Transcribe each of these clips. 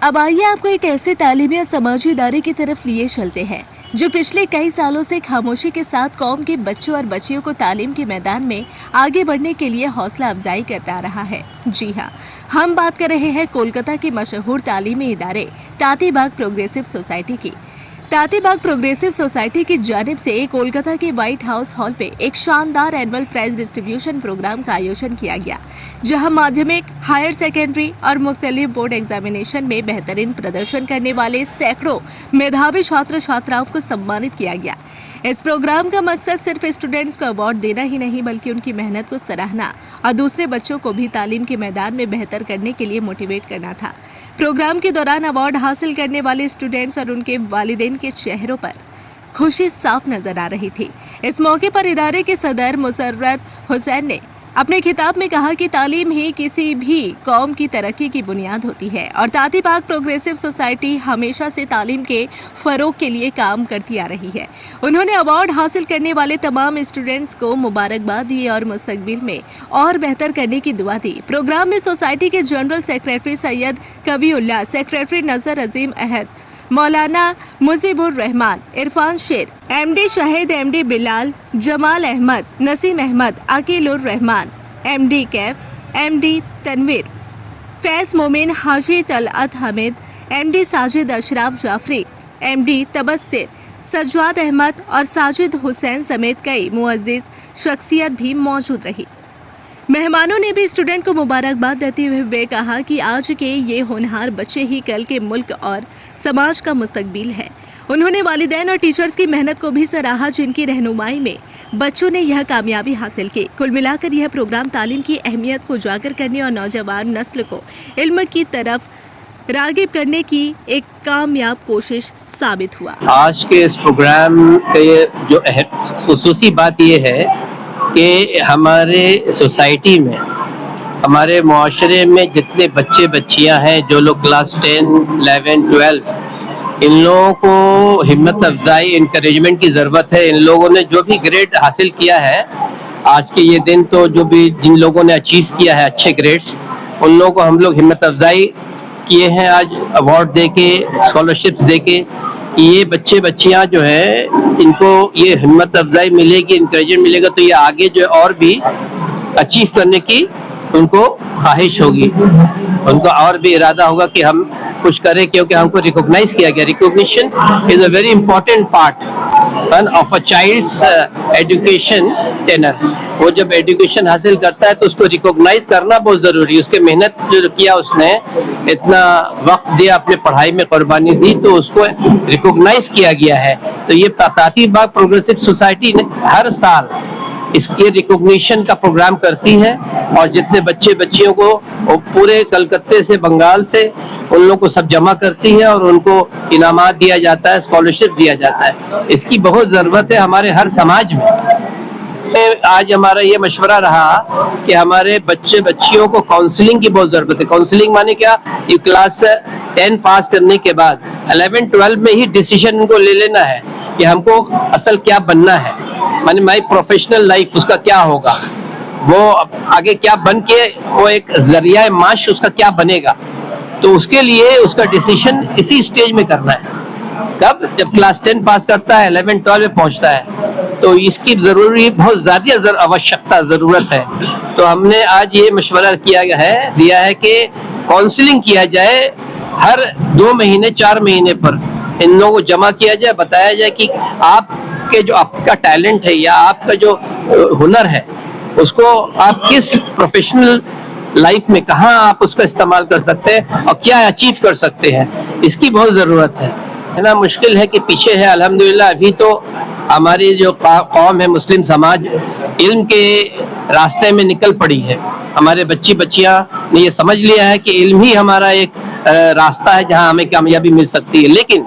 अब आइए आपको एक ऐसे तालीमी और समाजी इदारे की तरफ लिए चलते हैं जो पिछले कई सालों से खामोशी के साथ कौम के बच्चों और बच्चियों को तालीम के मैदान में आगे बढ़ने के लिए हौसला अफजाई करता आ रहा है। जी हाँ, हम बात कर रहे हैं कोलकाता के मशहूर तालीमी इदारे ताती बाग प्रोग्रेसिव सोसाइटी की। ताती बाग प्रोग्रेसिव सोसाइटी की जानिब से कोलकाता के व्हाइट हाउस हॉल पे एक शानदार एनुअल प्राइज डिस्ट्रीब्यूशन प्रोग्राम का आयोजन किया गया, जहां माध्यमिक, हायर सेकेंडरी और मुख्तलिफ बोर्ड एग्जामिनेशन में बेहतरीन प्रदर्शन करने वाले सैकड़ों मेधावी छात्र छात्राओं को सम्मानित किया गया। इस प्रोग्राम का मकसद सिर्फ स्टूडेंट्स को अवार्ड देना ही नहीं, बल्कि उनकी मेहनत को सराहना और दूसरे बच्चों को भी तालीम के मैदान में बेहतर करने के लिए मोटिवेट करना था। प्रोग्राम के दौरान अवार्ड हासिल करने वाले स्टूडेंट्स और उनके वालिदैन के चेहरों पर खुशी साफ नजर आ रही थी। इस मौके पर इदारे के सदर मुसर्रत हुसैन ने अपने खिताब में कहा कि तालीम ही किसी भी कौम की तरक्की की बुनियाद होती है और ताती बाग प्रोग्रेसिव सोसाइटी हमेशा से तालीम के फरोग के लिए काम करती आ रही है। उन्होंने अवार्ड हासिल करने वाले तमाम स्टूडेंट्स को मुबारकबाद दी और मुस्तकबिल में और बेहतर करने की दुआ दी। प्रोग्राम में सोसाइटी के general secretary Syed Kabiullah, secretary Nazar Azeem Ahad, Maulana Mujibur Rahman, Irfan Sher, MD Shahid, MD Bilal, Jamal Ahmad, Naseem Ahmad, Aqilur Rahman, MD Kaif, MD Tanveer, Faiz Momin, Haji Talat Hameed, MD Sajid Ashraf Jafri, MD Tabassir, Sajwad Ahmad और साजिद हुसैन समेत कई मुअज्जिज शख्सियत भी मौजूद रही। मेहमानों ने भी स्टूडेंट को मुबारकबाद देते हुए कहा कि आज के ये होनहार बच्चे ही कल के मुल्क और समाज का मुस्तकबिल है। उन्होंने वालिदैन और टीचर्स की मेहनत को भी सराहा, जिनकी रहनुमाई में बच्चों ने यह कामयाबी हासिल की। कुल मिलाकर यह प्रोग्राम तालीम की अहमियत को उजागर करने और नौजवान नस्ल को इल्म की तरफ रागिब करने की एक कामयाब कोशिश साबित हुआ। आज के इस प्रोग्राम के जो खुसूसी बात ये है कि हमारे सोसाइटी में, हमारे मुआशरे में जितने बच्चे बच्चियां हैं, जो लोग क्लास 10, 11, 12, इन लोगों को हिम्मत अफजाई, इंकरेजमेंट की ज़रूरत है। इन लोगों ने जो भी ग्रेड हासिल किया है आज के ये दिन, तो जो भी जिन लोगों ने अचीव किया है अच्छे ग्रेड्स, उन लोगों को हम लोग हिम्मत अफजाई किए हैं आज अवार्ड दे के, स्कॉलरशिप्स दे के। ये बच्चे बच्चियां जो है, इनको ये हिम्मत अफजाई मिलेगी, इंकरेजमेंट मिलेगा, तो ये आगे जो है और भी अचीव करने की उनको ख्वाहिश होगी, उनको और भी इरादा होगा कि हम कुछ करें, क्योंकि हमको रिकॉग्नाइज किया गया। Recognition is a very important part of a child's education tenure. वो जब एजुकेशन हासिल करता है तो उसको रिकॉग्नाइज करना बहुत जरूरी है। उसके मेहनत जो किया, उसने इतना वक्त दिया, अपने पढ़ाई में कुर्बानी दी, तो उसको रिकॉग्नाइज किया गया है। तो ये ताती बाग प्रोग्रेसिव सोसाइटी ने हर साल इसके रिकॉग्निशन का प्रोग्राम करती है और जितने बच्चे बच्चियों को पूरे कलकत्ते से, बंगाल से, उन लोगों को सब जमा करती है और उनको इनामात दिया जाता है, स्कॉलरशिप दिया जाता है। इसकी बहुत ज़रूरत है हमारे हर समाज में। आज हमारा ये मशवरा रहा कि हमारे बच्चे बच्चियों को काउंसलिंग की बहुत ज़रूरत है। काउंसलिंग माने क्या? ये क्लास 10 पास करने के बाद 11, 12 में ही डिसीजन इनको ले लेना है कि हमको असल क्या बनना है, माने माई प्रोफेशनल लाइफ उसका क्या होगा, वो आगे क्या बन के वो एक जरिया माश उसका क्या बनेगा। तो उसके लिए उसका डिसीजन इसी स्टेज में करना है। कब? जब क्लास 10 पास करता है, 11, 12 में पहुंचता है, तो इसकी जरूरी बहुत ज्यादा आवश्यकता ज़रूरत है। तो हमने आज ये मशवरा दिया है कि काउंसलिंग किया जाए, हर 2 महीने 4 महीने पर इन लोगों को जमा किया जाए, बताया जाए कि आपके जो आपका टैलेंट है या आपका जो हुनर है, उसको आप किस प्रोफेशनल लाइफ में कहाँ आप उसका इस्तेमाल कर सकते हैं और क्या अचीव कर सकते हैं, इसकी बहुत ज़रूरत है ना। मुश्किल है कि पीछे है, अल्हम्दुलिल्लाह अभी तो हमारी जो कौम है, मुस्लिम समाज, इल्म के रास्ते में निकल पड़ी है। हमारे बच्ची बच्चियां ने ये समझ लिया है कि इल्म ही हमारा एक रास्ता है जहां हमें कामयाबी मिल सकती है। लेकिन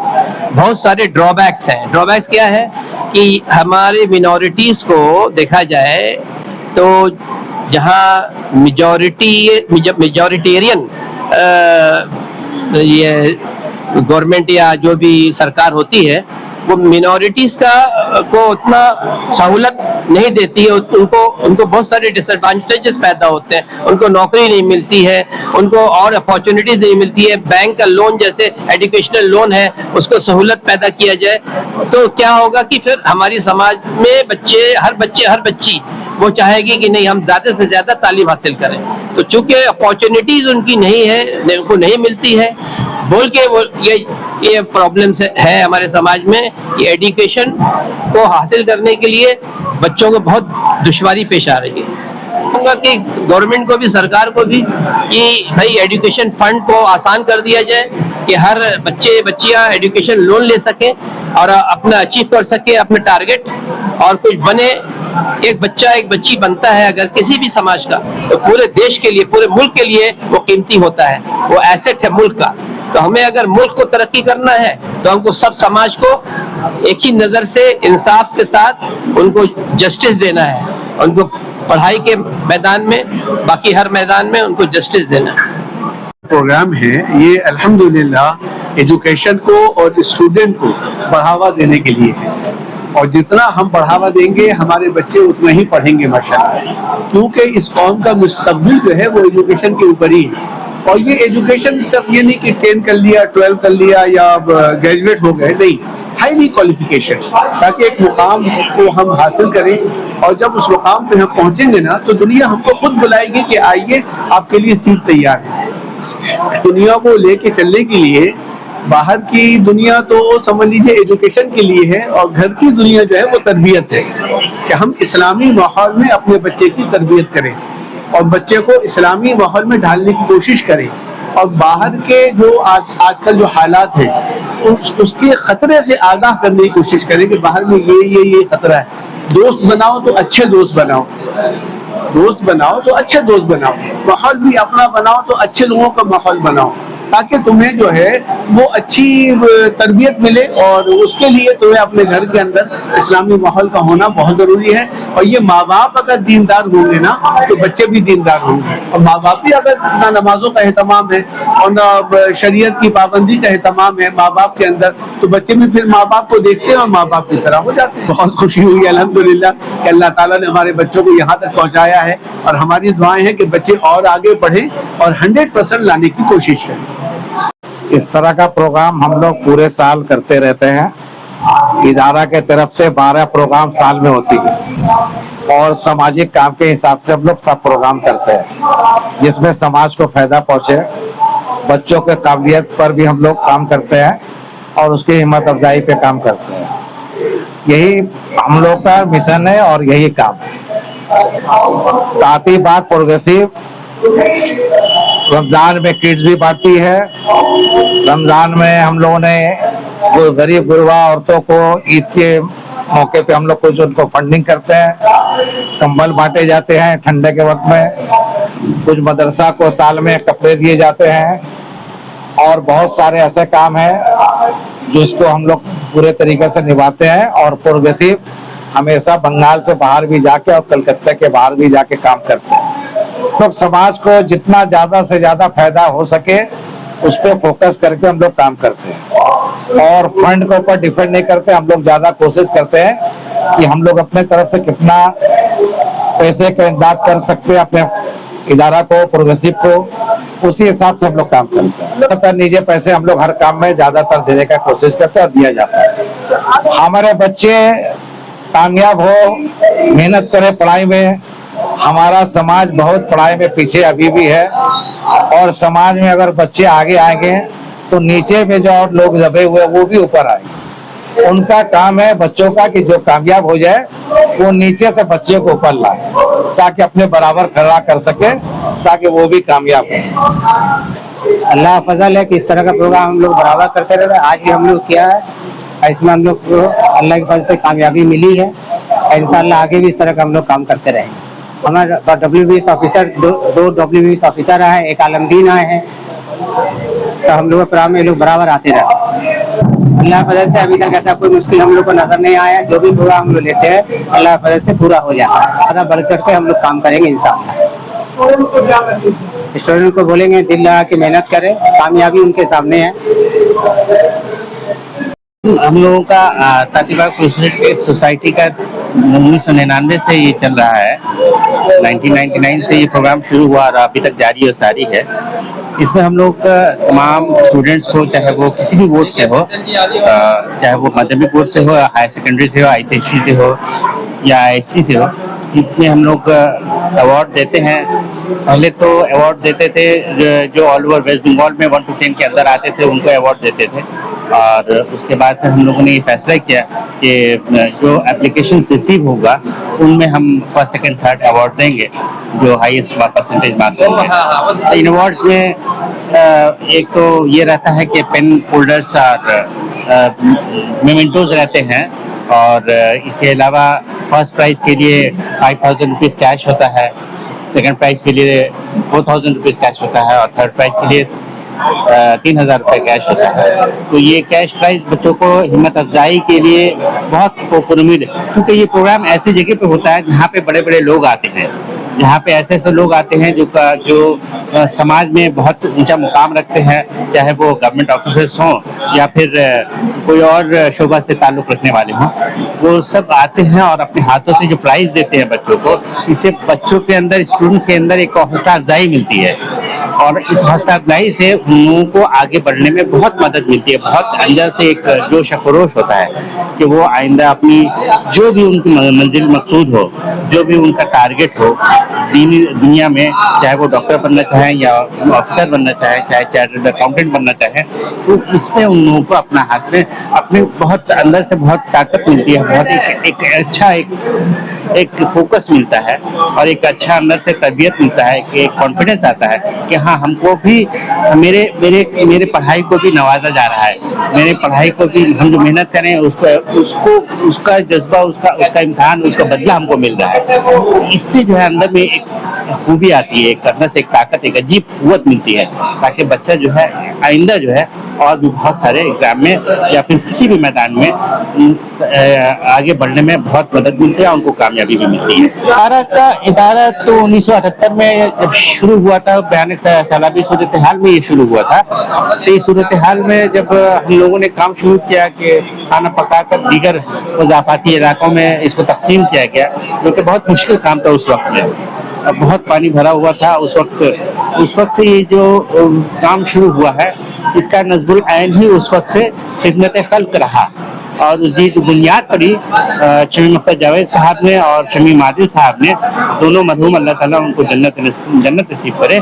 बहुत सारे ड्रॉबैक्स हैं। ड्रॉबैक्स क्या है कि हमारे मिनॉरिटीज़ को देखा जाए तो जहां मेजॉरिटेरियन ये गवर्नमेंट या जो भी सरकार होती है, वो मिनॉरिटीज का को उतना सहूलत नहीं देती है। उनको बहुत सारे डिसएडवांटेजेस पैदा होते हैं, उनको नौकरी नहीं मिलती है, उनको और अपॉर्चुनिटीज नहीं मिलती है। बैंक का लोन जैसे एजुकेशनल लोन है उसको सहूलत पैदा किया जाए तो क्या होगा कि फिर हमारी समाज में हर बच्ची वो चाहेगी कि नहीं हम ज्यादा से ज्यादा तालीम हासिल करें। तो चूंकि अपॉर्चुनिटीज उनकी नहीं है, उनको नहीं मिलती है बोल के वो ये प्रॉब्लम्स है हमारे समाज में। ये एजुकेशन को हासिल करने के लिए बच्चों को बहुत दुश्वारी पेश आ रही है। कहूँगा कि गवर्नमेंट को भी, सरकार को भी कि भाई एजुकेशन फंड को आसान कर दिया जाए कि हर बच्चियां एजुकेशन लोन ले सके और अपना अचीव कर सके अपने टारगेट और कुछ बने। एक बच्चा एक बच्ची बनता है अगर किसी भी समाज का तो पूरे देश के लिए, पूरे मुल्क के लिए वो कीमती होता है, वो एसेट है मुल्क का। तो हमें अगर मुल्क को तरक्की करना है तो हमको सब समाज को एक ही नजर से इंसाफ के साथ उनको जस्टिस देना है। उनको पढ़ाई के मैदान में, बाकी हर मैदान में उनको जस्टिस देना है। प्रोग्राम है ये अल्हम्दुलिल्लाह एजुकेशन को और स्टूडेंट को बढ़ावा देने के लिए है और जितना हम बढ़ावा देंगे हमारे बच्चे उतना ही पढ़ेंगे माशाअल्लाह, क्योंकि इस कौम का मुस्तकबिल जो है वो एजुकेशन के ऊपर ही है। और ये एजुकेशन सिर्फ ये नहीं कि 10 कर लिया, 12 कर लिया या ग्रेजुएट हो गए, नहीं, हाईली क्वालिफिकेशन, ताकि एक मुकाम को हम हासिल करें और जब उस मुकाम पे हम पहुंचेंगे ना तो दुनिया हमको खुद बुलाएगी कि आइए आपके लिए सीट तैयार है। दुनिया को लेके चलने के लिए बाहर की दुनिया तो समझ लीजिए एजुकेशन के लिए है और घर की दुनिया जो है वो तरबियत है कि हम इस्लामी माहौल में अपने बच्चे की तरबियत करें और बच्चे को इस्लामी माहौल में ढालने की कोशिश करें और बाहर के जो आजकल जो हालात हैं उसके खतरे से आगाह करने की कोशिश करें कि बाहर में ये खतरा है। दोस्त बनाओ तो अच्छे दोस्त बनाओ, दोस्त बनाओ तो अच्छे दोस्त बनाओ, माहौल भी अपना बनाओ तो अच्छे लोगों का माहौल बनाओ, ताकि तुम्हें जो है वो अच्छी तरबियत मिले और उसके लिए तुम्हें अपने घर के अंदर इस्लामी माहौल का होना बहुत जरूरी है। और ये माँ बाप अगर दीनदार होंगे ना तो बच्चे भी दीनदार होंगे और माँ बाप भी अगर ना नमाजों का एहतमाम है और ना शरीयत की पाबंदी का एहतमाम है माँ बाप के अंदर तो बच्चे भी फिर माँ बाप को देखते हैं और माँ बाप की तरह हो जाते हैं। बहुत खुशी हुई अल्हम्दुलिल्लाह कि अल्लाह ताला ने हमारे बच्चों को यहाँ तक पहुँचाया है और हमारी दुआएं हैं कि बच्चे और आगे बढ़ें और 100% लाने की कोशिश करें। इस तरह का प्रोग्राम हम लोग पूरे साल करते रहते हैं। इदारा के तरफ से 12 प्रोग्राम साल में होती है और सामाजिक काम के हिसाब से हम लोग सब प्रोग्राम करते हैं जिसमें समाज को फायदा पहुंचे। बच्चों के काबिलियत पर भी हम लोग काम करते हैं और उसकी हिम्मत अफजाई पे काम करते हैं। यही हम लोग का मिशन है और यही काम है। साथ ही बात प्रोग्रेसिव रमजान में किट्स भी बांटती है। रमजान में हम लोगों ने जो गरीब गुरबा औरतों को ईद के मौके पे हम लोग कुछ उनको फंडिंग करते हैं, कंबल बांटे जाते हैं ठंडे के वक्त में, कुछ मदरसा को साल में कपड़े दिए जाते हैं और बहुत सारे ऐसे काम हैं जिसको हम लोग पूरे तरीके से निभाते हैं। और प्रोग्रेसिव हमेशा बंगाल से बाहर भी जाके और कलकत्ता के बाहर भी जाके काम करते हैं। तो समाज को जितना ज्यादा से ज्यादा फायदा हो सके उस पर फोकस करके हम लोग काम करते हैं और फंड के ऊपर डिपेंड नहीं करते। हम लोग ज्यादा कोशिश करते हैं कि हम लोग अपने तरफ से कितना पैसे का इमदाद कर सकते हैं अपने इदारा को, प्रोग्रेसिव को, उसी हिसाब से हम लोग काम करते हैं। ज्यादातर निजी पैसे हम लोग हर काम में ज्यादातर देने का कोशिश करते हैं और दिया जाता है। हमारे बच्चे कामयाब हो, मेहनत करें पढ़ाई में। हमारा समाज बहुत पढ़ाई में पीछे अभी भी है और समाज में अगर बच्चे आगे आएंगे तो नीचे में जो और लोग दबे हुए वो भी ऊपर आएंगे। उनका काम है बच्चों का कि जो कामयाब हो जाए वो नीचे से बच्चे को ऊपर लाए ताकि अपने बराबर खड़ा कर सके, ताकि वो भी कामयाब हो। अल्लाह फजल है कि इस तरह का प्रोग्राम हम लोग बराबर करते रहते। आज भी हम लोग किया है, इसमें हम लोग को अल्लाह की फजल से कामयाबी मिली है और इंशाअल्लाह आगे भी इस तरह का हम लोग काम करते रहेंगे। हमारा WBS ऑफिसर दो WBS ऑफिसर आए हैं, एक आलमदीन आए हैं, सब हम लोग प्रोग्राम में लोग बराबर आते रहते हैं। अल्लाह फजल से अभी तक ऐसा कोई मुश्किल हम लोग को नजर नहीं आया। जो भी प्रोग्राम हम लोग लेते हैं अल्लाह फजल से पूरा हो जाता है। ज़्यादा बढ़ चढ़ के हम लोग काम करेंगे इंशाअल्लाह। स्टूडेंट को बोलेंगे दिल लगा के मेहनत करें, कामयाबी उनके सामने है। हम लोगों का तातीबाग सोसाइटी का 1999 से ये चल रहा है। 1999 से ये प्रोग्राम शुरू हुआ और अभी तक जारी और सारी है। इसमें हम लोग तमाम स्टूडेंट्स को, चाहे वो किसी भी बोर्ड से हो, चाहे वो माध्यमिक बोर्ड से हो, हायर सेकेंडरी से हो, ICSE से हो या ISC से हो, इसमें हम लोग अवार्ड देते हैं। पहले तो अवार्ड देते थे जो ऑल ओवर वेस्ट बंगाल में 1 to 10 के अंदर आते थे, उनको अवार्ड देते थे। और उसके बाद फिर हम लोगों ने ये फैसला किया कि जो एप्लीकेशन रिसीव होगा उनमें हम फर्स्ट, सेकंड, थर्ड अवार्ड देंगे जो हाईएस्ट परसेंटेज मार्क्स होंगे। इन अवार्ड्स में एक तो ये रहता है कि पेन होल्डर्स और मेमेंटोज रहते हैं, और इसके अलावा फर्स्ट प्राइज के लिए 5,000 रुपीज़ कैश होता है, सेकंड प्राइज के लिए 4,000 रुपीज़ कैश होता है, और थर्ड प्राइज के लिए 3,000 रुपये कैश होता है। तो ये कैश प्राइज बच्चों को हिम्मत अफजाई के लिए बहुत उम्मीद है, क्योंकि ये प्रोग्राम ऐसी जगह पे होता है जहाँ पे बड़े बड़े लोग आते हैं, जहाँ पे ऐसे ऐसे लोग आते हैं जो समाज में बहुत ऊंचा मुकाम रखते हैं, चाहे वो गवर्नमेंट ऑफिसर्स हों या फिर कोई और शोबा से ताल्लुक़ रखने वाले हों। वो सब आते हैं और अपने हाथों से जो प्राइज़ देते हैं बच्चों को, इससे बच्चों के अंदर, स्टूडेंट्स के अंदर एक हौसला अफजाई मिलती है, और इस हौसला अफजाई से उन लोगों को आगे बढ़ने में बहुत मदद मिलती है। बहुत अंदर से एक जोश खरोश होता है कि वो आइंदा अपनी जो भी उनकी मंजिल मकसूद हो, जो भी उनका टारगेट हो दुनिया में, चाहे वो डॉक्टर बनना चाहें या ऑफिसर बनना चाहें, चाहे चार्टर्ड अकाउंटेंट बनना चाहें, तो इसमें उन लोगों को अपना हाथ में अपने बहुत अंदर से बहुत ताकत मिलती है, बहुत एक अच्छा एक फोकस मिलता है, और एक अच्छा अंदर से तरबियत मिलता है कि एक कॉन्फिडेंस आता है कि हाँ, हमको भी मेरे पढ़ाई को भी नवाजा जा रहा है, मेरे पढ़ाई को भी हम जो मेहनत करें उसको उसका जज्बा, उसका इम्तिहान, उसका बदला हमको मिल रहा है। इससे जो है अंदर में एक खूबी आती है, एक अंदर से एक ताकत, एक अजीब कुव्वत मिलती है, ताकि बच्चा जो है आइंदा जो है और भी बहुत सारे एग्जाम में या फिर किसी भी मैदान में आगे बढ़ने में बहुत मदद मिलती है, उनको कामयाबी भी मिलती है। इदारा तो 1978 में जब शुरू हुआ था, भयानक सैलाबी सूरत हाल में ये शुरू हुआ था। तो इस सूरत हाल में जब हम लोगों ने काम शुरू किया कि खाना पकाकर दीगर वज़ाफ़ाती इलाकों में इसको तकसीम किया गया, जो कि बहुत मुश्किल काम था उस वक्त में, बहुत पानी भरा हुआ था उस वक्त से ये जो काम शुरू हुआ है, इसका नज़्बुल ऐन ही उस वक्त से खिदमत खल्क रहा, और उसकी जो बुनियाद पड़ी शमी मुख्तार जावेद साहब ने और शमी मादिल साहब ने, दोनों मरहूम, अल्लाह ताला उनको जन्नत नसीब करे,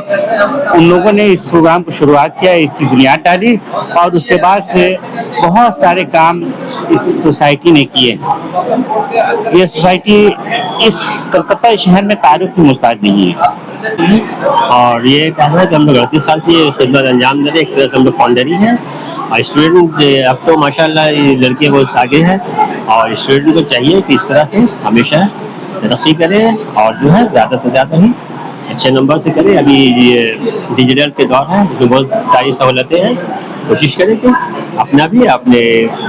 उन लोगों ने इस प्रोग्राम को शुरुआत किया, इसकी बुनियाद डाली, और उसके बाद से बहुत सारे काम इस सोसाइटी ने किए। ये सोसाइटी इस कलकत्ता शहर में तारुफ की मुहताज नहीं है, और ये कहना है कि हम लोग 38 साल से ये खिदमत अंजाम दे रहे हैं। एक तरह से हम लोग फाउंडर ही हैं, और स्टूडेंट अब तो माशाल्लाह ये लड़के बहुत आगे हैं, और स्टूडेंट को चाहिए कि इस तरह से हमेशा तरक्की करें, और जो है ज़्यादा से ज़्यादा ही अच्छे नंबर से करें। अभी ये डिजिटल के दौर है, इसमें बहुत सारी सहूलतें हैं, कोशिश करें कि अपना भी, अपने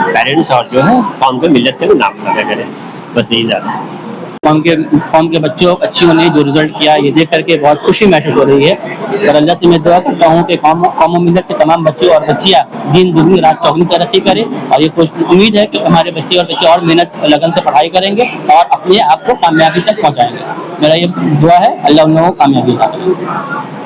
पेरेंट्स और जो है कौम के मिलत का भी नाम लगा करें, बस यही ज़्यादा। कौम के बच्चों अच्छी होने जो रिजल्ट किया, ये देख करके बहुत खुशी महसूस हो रही है, और अल्लाह से मैं दुआ करता हूँ कि कौम मिलत के तमाम बच्चों और बच्चियाँ दिन दुगनी रात चौगनी तरक्की करें, और ये उम्मीद है कि हमारे बच्चे और मेहनत लगन से पढ़ाई करेंगे और अपने आप को कामयाबी तक पहुँचाएंगे। मेरा ये दुआ है, अल्लाह उन लोगों को कामयाबी अता करे।